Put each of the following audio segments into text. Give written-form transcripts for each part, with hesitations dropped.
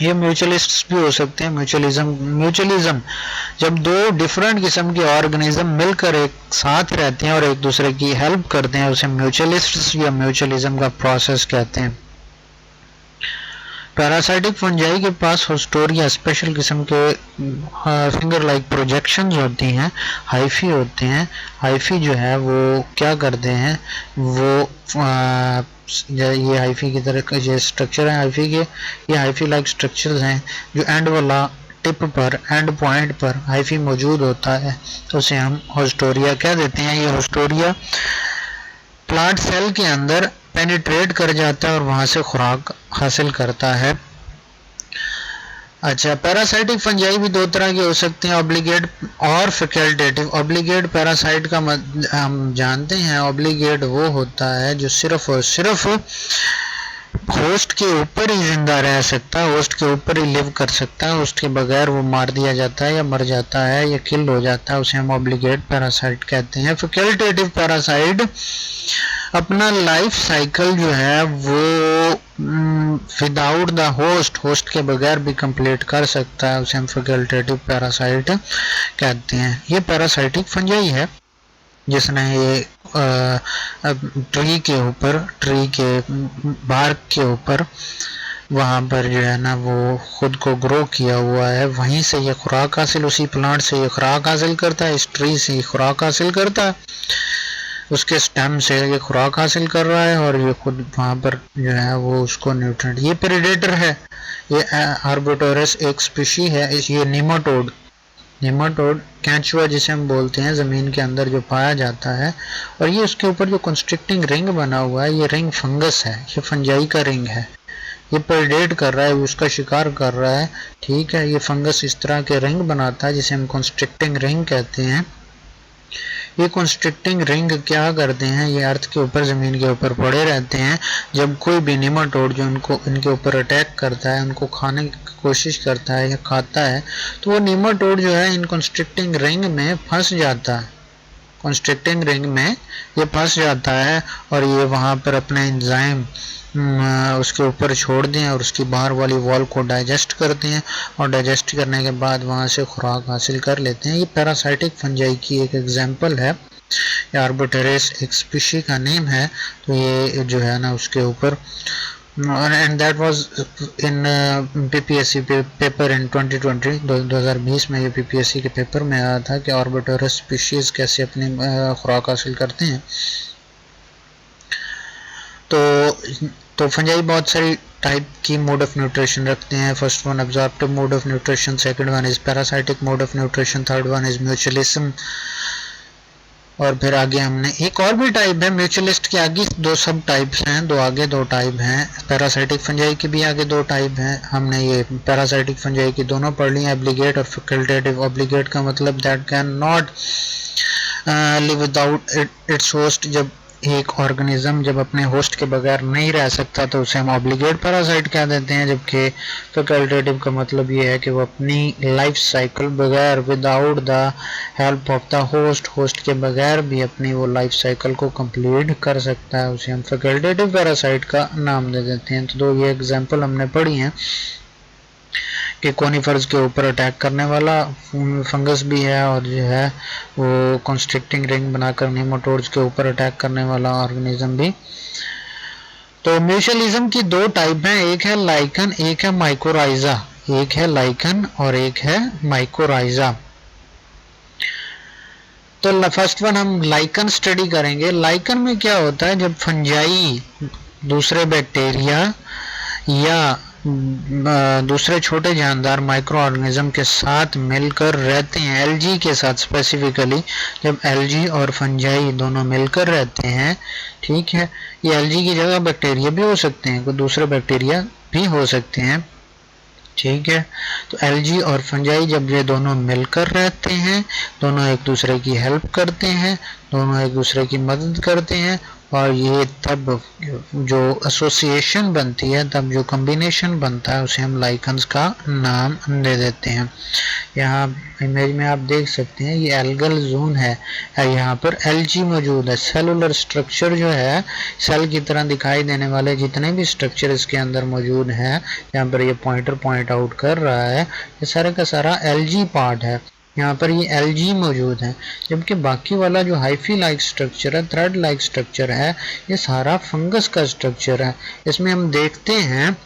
ये म्यूचुअलिस्ट भी हो सकते हैं। म्यूचुअलिज्म जब दो डिफरेंट किस्म के ऑर्गेनिज्म मिलकर एक साथ रहते हैं और एक दूसरे की हेल्प करते हैं, उसे म्यूचुअलिस्ट या म्यूचुअलिज्म का प्रोसेस कहते हैं। पैरासाइटिक फंजाई के पास होस्टोरिया स्पेशल किस्म के फिंगर लाइक प्रोजेक्शंस होती हैं, हाइफी होते हैं। हाइफी जो है वो क्या करते हैं, वो ये हाइफी की तरह का ये स्ट्रक्चर है हाइफी के, ये हाइफी लाइक स्ट्रक्चर्स हैं जो एंड वाला टिप पर एंड पॉइंट पर हाइफी मौजूद होता है, तो उसे हम होस्टोरिया कह देते हैं। ये होस्टोरिया प्लांट सेल के अंदर पेनिट्रेट कर जाता है और वहां से खुराक हासिल करता है। अच्छा, पैरासाइटिक फंजाई भी दो तरह के हो सकते हैं, ऑब्लिगेट और फैकल्टेटिव। ऑब्लिगेट पैरासाइट का हम जानते हैं, ऑब्लिगेट वो होता है जो सिर्फ और सिर्फ होस्ट के ऊपर ही जिंदा रह सकता है, होस्ट के ऊपर ही लिव कर सकता है, होस्ट के बगैर वो मार दिया जाता है या मर जाता है या किल हो जाता है, उसे हम ऑब्लिगेट पैरासाइट कहते हैं। फैकल्टेटिव पैरासाइट अपना लाइफ साइकिल जो है वो विदाउट द होस्ट के बगैर भी कंप्लीट कर सकता है, उसे हम फैकल्टेटिव पैरासाइट कहते हैं। ये पैरासाइटिक फंजाई है जिसने ये ट्री के ऊपर, ट्री के बार्क के ऊपर वहाँ पर जो है ना वो खुद को ग्रो किया हुआ है, वहीं से ये खुराक हासिल, उसी प्लांट से ये खुराक हासिल करता है, इस ट्री से ये खुराक हासिल करता है, उसके स्टेम से ये खुराक हासिल कर रहा है और ये खुद वहाँ पर जो है वो उसको न्यूट्रिएंट। ये प्रेडेटर है, ये आर्बिटोरस एक स्पीशी है। ये निमाटोड कैंचुआ जिसे हम बोलते हैं, ज़मीन के अंदर जो पाया जाता है, और ये उसके ऊपर जो कंस्ट्रिक्टिंग रिंग बना हुआ है, ये रिंग फंगस है, ये फंजाई का रिंग है। ये प्रेडेट कर रहा है, उसका शिकार कर रहा है, ठीक है। ये फंगस इस तरह के रिंग बनाता है जिसे हम कंस्ट्रिक्टिंग रिंग कहते हैं। ये कंस्ट्रिक्टिंग रिंग क्या करते हैं, ये अर्थ के ऊपर, ज़मीन के ऊपर पड़े रहते हैं। जब कोई भी निमाटोड जो इनके ऊपर अटैक करता है, उनको खाने की कोशिश करता है या खाता है, तो वो निमाटोड जो है इन कंस्ट्रिक्टिंग रिंग में फंस जाता है, कंस्ट्रिक्टिंग रिंग में ये फंस जाता है और ये वहाँ पर अपने एंजाइम उसके ऊपर छोड़ दें और उसकी बाहर वाली वॉल को डाइजेस्ट करते हैं और डाइजेस्ट करने के बाद वहाँ से खुराक हासिल कर लेते हैं। ये पैरासाइटिक फंजाई की एक एग्जांपल है। आर्बिटोरस एक स्पीशी का नेम है, तो ये जो है ना उसके ऊपर, and that was in PPSC paper in 2020 में ये पीपीएससी के पेपर में आया था कि आर्बिटोरस स्पीशीज कैसे अपनी खुराक हासिल करते हैं। तो फंजाई बहुत सारी टाइप की मोड ऑफ न्यूट्रिशन रखते हैं। First one absorptive mode of nutrition, second one is parasitic mode of nutrition, third one is mutualism, और फिर आगे हमने एक और भी टाइप है म्यूचुअलिस्ट के आगे दो सब टाइप्स हैं, दो टाइप हैं। पैरासाइटिक फंजाई की भी आगे दो टाइप हैं। हमने ये पैरासाइटिक फंजाई की दोनों पढ़ ली, एब्लिगेट और फैकल्टेटिव। ऑब्लिगेट का मतलब that can not live without its host, जब एक ऑर्गेनिज्म जब अपने होस्ट के बगैर नहीं रह सकता तो उसे हम ऑब्लिगेट पैरासाइट कह देते हैं। जबकि फैकल्टेटिव का मतलब ये है कि वो अपनी लाइफ साइकिल बगैर, without the help of the host के बगैर भी अपनी वो लाइफ साइकिल को कंप्लीट कर सकता है, उसे हम फैकल्टेटिव पैरासाइट का नाम दे देते हैं। तो दो ये एग्जाम्पल हमने पढ़ी हैं कि कोनिफर्स के ऊपर अटैक करने वाला फंगस भी है और जो है वो कंस्ट्रिक्टिंग रिंग बनाकर निमाटोड्स के ऊपर अटैक करने वाला ऑर्गेनिज्म भी। तो म्यूचुअलिज्म की दो टाइप हैं, एक है लाइकन, एक है माइकोराइजा। एक है लाइकन और एक है माइकोराइजा। तो फर्स्ट वन हम लाइकन स्टडी करेंगे। लाइकन में क्या होता है, जब फंजाई दूसरे बैक्टीरिया या दूसरे छोटे जानदार माइक्रो ऑर्गेनिज्म के साथ मिलकर रहते हैं, एलजी के साथ स्पेसिफिकली, जब एलजी और फंजाई दोनों मिलकर रहते हैं, ठीक है। ये एलजी की जगह बैक्टीरिया भी हो सकते हैं, कोई दूसरे बैक्टीरिया भी हो सकते हैं, ठीक है। तो एलजी और फंजाई जब ये दोनों मिलकर रहते हैं, दोनों एक दूसरे की हेल्प करते हैं, दोनों एक दूसरे की मदद करते हैं और ये तब जो एसोसिएशन बनती है, तब जो कॉम्बिनेशन बनता है, उसे हम लाइकन्स का नाम दे देते हैं। यहाँ इमेज में आप देख सकते हैं ये एल्गल जोन है, यहाँ पर एल्गी मौजूद है। सेलुलर स्ट्रक्चर जो है, सेल की तरह दिखाई देने वाले जितने भी स्ट्रक्चर इसके अंदर मौजूद हैं, यहाँ पर ये पॉइंटर पॉइंट आउट कर रहा है, ये सारा का सारा एल्गी पार्ट है, यहाँ पर ये एल्गी मौजूद है। जबकि बाकी वाला जो हाइफी लाइक स्ट्रक्चर है, थ्रेड लाइक स्ट्रक्चर है, ये सारा फंगस का स्ट्रक्चर है। इसमें हम देखते हैं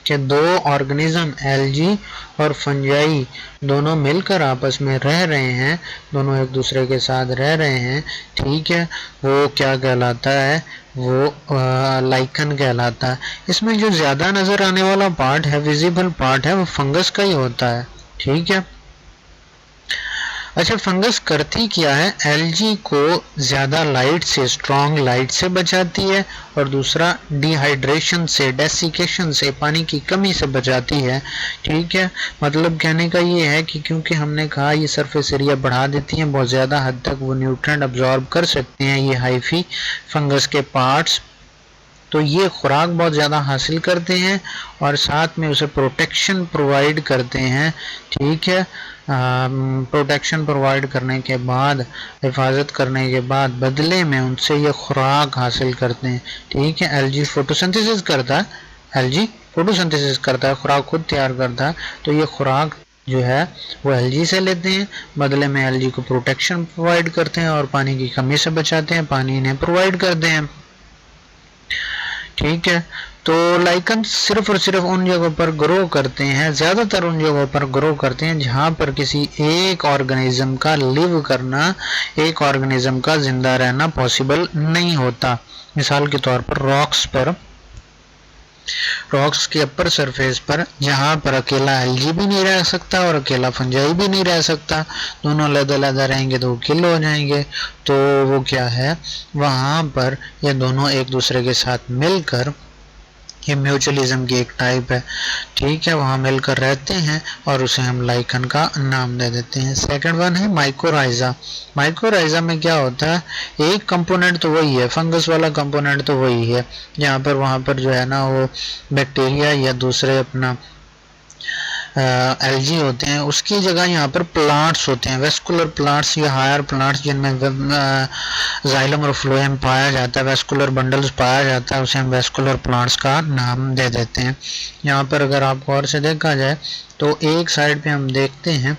कि दो ऑर्गेनिज्म एल्गी और फंजाई दोनों मिलकर आपस में रह रहे हैं, दोनों एक दूसरे के साथ रह रहे हैं, ठीक है। वो क्या कहलाता है, वो लाइकन कहलाता है। इसमें जो ज़्यादा नज़र आने वाला पार्ट है, विजिबल पार्ट है, वो फंगस का ही होता है, ठीक है। अच्छा, फंगस करती क्या है, एल्गी को ज़्यादा लाइट से, स्ट्रॉन्ग लाइट से बचाती है, और दूसरा डिहाइड्रेशन से, डेसिकेशन से, पानी की कमी से बचाती है, ठीक है। मतलब कहने का ये है कि क्योंकि हमने कहा ये सरफेस एरिया बढ़ा देती हैं, बहुत ज़्यादा हद तक वो न्यूट्रिएंट अब्जॉर्ब कर सकते हैं ये हाइफी फंगस के पार्ट्स, तो ये खुराक बहुत ज़्यादा हासिल करते हैं और साथ में उसे प्रोटेक्शन प्रोवाइड करते हैं, ठीक है। प्रोटेक्शन प्रोवाइड करने के बाद, हिफाजत करने के बाद, बदले में उनसे ये खुराक हासिल करते हैं, ठीक है। एल्गी फोटोसिंथेसिस करता है, एल्गी फोटोसिंथेसिस करता है, खुराक खुद तैयार करता है, तो ये खुराक जो है वो एल्गी से लेते हैं, बदले में एल्गी को प्रोटेक्शन प्रोवाइड करते हैं और पानी की कमी से बचाते हैं, पानी इन्हें प्रोवाइड करते हैं, ठीक है। तो लाइकन सिर्फ और सिर्फ उन जगहों पर ग्रो करते हैं, ज़्यादातर उन जगहों पर ग्रो करते हैं जहाँ पर किसी एक ऑर्गेनिज्म का लिव करना, एक ऑर्गेनिज्म का जिंदा रहना पॉसिबल नहीं होता। मिसाल के तौर पर रॉक्स पर, रॉक्स के अपर सरफेस पर, जहाँ पर अकेला एल्गी भी नहीं रह सकता और अकेला फंजाई भी नहीं रह सकता, दोनों अलग-अलग रहेंगे तो वो किल हो जाएंगे, तो वो क्या है, वहाँ पर ये दोनों एक दूसरे के साथ मिलकर, ये म्यूचुअलिज्म की एक टाइप है, ठीक है, वहाँ मिलकर रहते हैं और उसे हम लाइकन का नाम दे देते हैं। सेकंड वन है माइकोराइजा। माइकोराइजा में क्या होता है, एक कंपोनेंट तो वही है, फंगस वाला कंपोनेंट तो वही है, यहाँ पर वहाँ पर जो है ना वो बैक्टीरिया या दूसरे अपना एल्गी होते हैं, उसकी जगह यहाँ पर प्लांट्स होते हैं, वेस्कुलर प्लांट्स या हायर प्लांट्स, जिनमें जाइलम और फ्लोएम पाया जाता है, वेस्कुलर बंडल्स पाया जाता है, उसे हम वेस्कुलर प्लांट्स का नाम दे देते हैं। यहाँ पर अगर आप गौर से देखा जाए तो एक साइड पे हम देखते हैं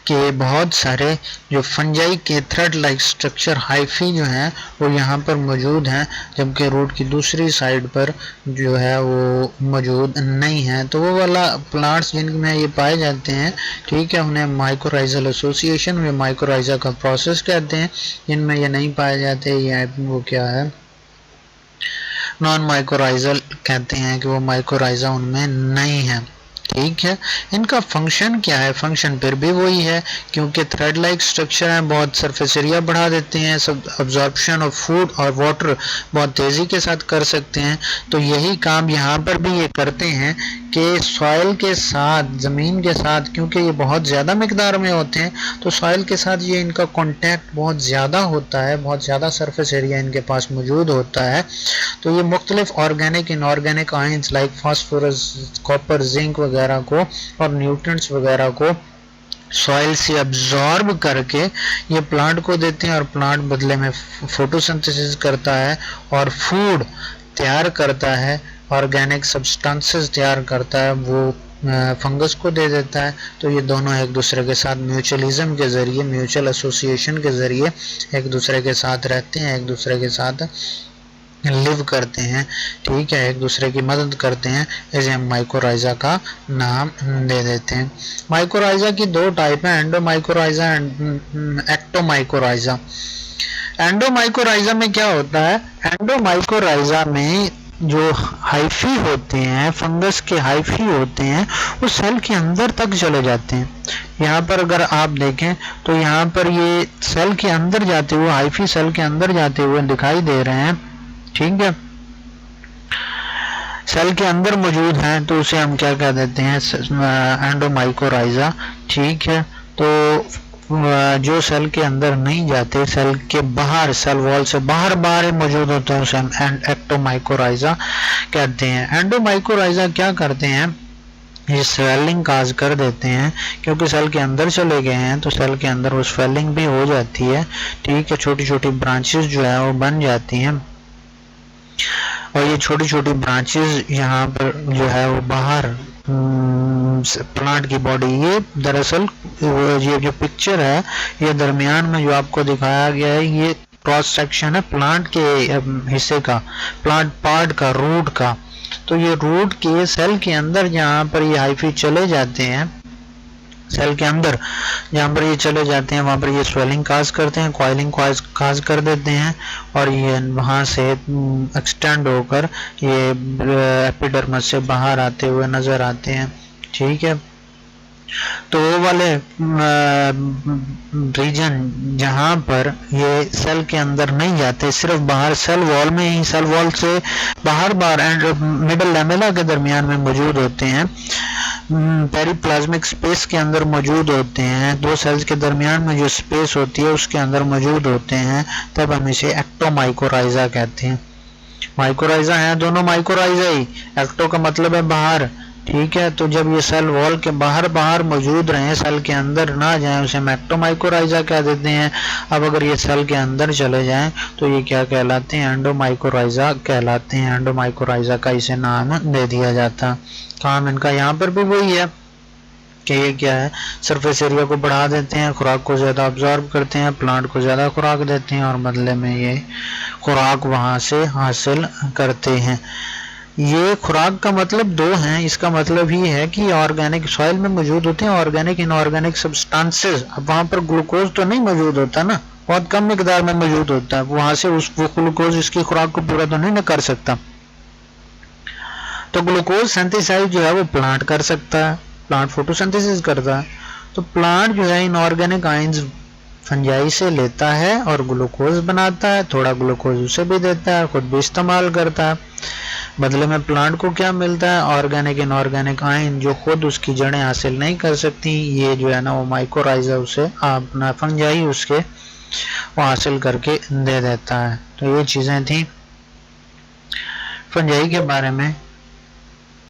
कि बहुत सारे जो फंजाई के थ्रेड लाइक स्ट्रक्चर हाइफी जो हैं वो यहाँ पर मौजूद हैं, जबकि रूट की दूसरी साइड पर जो है वो मौजूद नहीं है। तो वो वाला प्लांट्स जिनमें ये पाए जाते हैं, ठीक है, उन्हें माइकोराइजल एसोसिएशन या माइकोराइजा का प्रोसेस कहते हैं। जिनमें ये नहीं पाए जाते, ये वो क्या है, नॉन माइकोराइजल कहते हैं कि वो माइकोराइजा उनमें नहीं है, ठीक है। इनका फंक्शन क्या है, फंक्शन फिर भी वही है, क्योंकि थ्रेड लाइक स्ट्रक्चर है, बहुत सरफेस एरिया बढ़ा देते हैं, सब अब्जॉर्प्शन ऑफ फूड और वाटर बहुत तेज़ी के साथ कर सकते हैं। तो यही काम यहाँ पर भी ये करते हैं कि सॉइल के साथ, ज़मीन के साथ, क्योंकि ये बहुत ज़्यादा मकदार में होते हैं, तो सॉइल के साथ ये इनका कॉन्टैक्ट बहुत ज़्यादा होता है, बहुत ज़्यादा सरफेस एरिया इनके पास मौजूद होता है। तो ये मुख्तलिफ organic, inorganic ions like phosphorus, copper, zinc वगैरह को और न्यूट्रिएंट्स वगैरह को सॉइल से अब्जॉर्ब करके ये प्लांट को देते हैं, और प्लांट बदले में फोटोसिंथेसिस करता है और फूड तैयार करता है, ऑर्गेनिक सब्सटेंसेस तैयार करता है, वो फंगस को दे देता है। तो ये दोनों एक दूसरे के साथ म्यूचुअलिज्म के ज़रिए, म्यूचुअल एसोसिएशन के ज़रिए एक दूसरे के साथ रहते हैं, एक दूसरे के साथ लिव करते हैं, ठीक है, एक दूसरे की मदद करते हैं। इसे हम माइकोराइजा का नाम दे देते हैं। माइकोराइजा की दो टाइप हैं, एंडोमाइकोराइजा एंड एक्टोमाइकोराइजा। एंडोमाइकोराइजा में क्या होता है, एंडोमाइकोराइजा में जो हाइफी होते हैं, फंगस के हाइफी होते हैं, वो सेल के अंदर तक चले जाते हैं। यहाँ पर अगर आप देखें तो यहाँ पर ये सेल के अंदर जाते हुए, हाइफी सेल के अंदर जाते हुए दिखाई दे रहे हैं, ठीक है, सेल के अंदर मौजूद हैं, तो उसे हम क्या कह देते हैं, एंडोमाइकोराइजा, ठीक है। तो जो सेल के अंदर नहीं जाते, सेल के बाहर, सेल वॉल से बाहर बाहर मौजूद होते हैं, उसे हम एक्टोमाइकोराइजा कहते हैं। एंडोमाइकोराइजा क्या करते हैं, ये स्वेलिंग काज कर देते हैं, क्योंकि सेल के अंदर चले गए हैं तो सेल के अंदर वो स्वेलिंग भी हो जाती है, ठीक है, छोटी छोटी ब्रांचेस जो है वो बन जाती हैं, और ये छोटी छोटी ब्रांचेस यहाँ पर जो है वो बाहर प्लांट की बॉडी, ये दरअसल ये जो पिक्चर है ये दरमियान में जो आपको दिखाया गया है ये क्रॉस सेक्शन है प्लांट के हिस्से का, प्लांट पार्ट का, रूट का। तो ये रूट के सेल के अंदर जहाँ पर ये हाइफी चले जाते हैं, सेल के अंदर जहाँ पर ये चले जाते हैं वहाँ पर ये स्वेलिंग काज करते हैं, कॉइलिंग काज कर देते हैं, और ये वहाँ से एक्सटेंड होकर ये एपिडर्मिस से बाहर आते हुए नजर आते हैं, ठीक है। तो वो वाले रीजन जहाँ पर ये सेल के अंदर नहीं जाते, सिर्फ बाहर सेल वॉल में ही, सेल वॉल से बाहर बाहर एंड मिडल लैमेला के दरमियान में मौजूद होते हैं, पेरिप्लाज्मिक स्पेस के अंदर मौजूद होते हैं, दो सेल्स के दरमियान में जो स्पेस होती है उसके अंदर मौजूद होते हैं, तब हम इसे एक्टोमाइकोराइजा कहते हैं। माइकोराइजा है दोनों माइकोराइजा ही, एक्टो का मतलब है बाहर, ठीक है। तो जब ये सेल वॉल के बाहर बाहर मौजूद रहे, सेल के अंदर ना जाए, उसे हम एक्टोमाइकोराइजा कह देते हैं। अब अगर ये सेल के अंदर चले जाएं तो ये क्या कहलाते हैं, एंडोमाइकोराइजा कहलाते हैं। एंडोमाइकोराइजा का इसे नाम दे दिया जाता। काम इनका यहाँ पर भी वही है कि ये क्या है, सरफेस एरिया को बढ़ा देते हैं, खुराक को ज़्यादा ऑब्जॉर्व करते हैं, प्लांट को ज़्यादा खुराक देते हैं और बदले में ये खुराक वहाँ से हासिल करते हैं। ये खुराक का मतलब दो हैं, इसका मतलब ही है कि ऑर्गेनिक सॉइल में मौजूद होते हैं ऑर्गेनिक इनऑर्गेनिक सब्सटेंसेस। अब वहाँ पर ग्लूकोज तो नहीं मौजूद होता ना, बहुत कम मिकदार में मौजूद होता है, वहाँ से वो ग्लूकोज इसकी खुराक को पूरा तो नहीं कर सकता। तो ग्लूकोज सिंथेसाइज जो है वो प्लांट कर सकता है, प्लांट फोटोसिंथेसिस करता है। तो प्लांट जो है इनऑर्गेनिक आयंस फंजाई से लेता है और ग्लूकोज बनाता है, थोड़ा ग्लूकोज उसे भी देता है, खुद भी इस्तेमाल करता है। बदले में प्लांट को क्या मिलता है, ऑर्गेनिक इनऑर्गेनिक आयन जो खुद उसकी जड़ें हासिल नहीं कर सकती, ये जो है ना वो माइकोराइजा उसे अपना फंजाई उसके वो हासिल करके दे देता है। तो ये चीज़ें थी फंजाई के बारे में।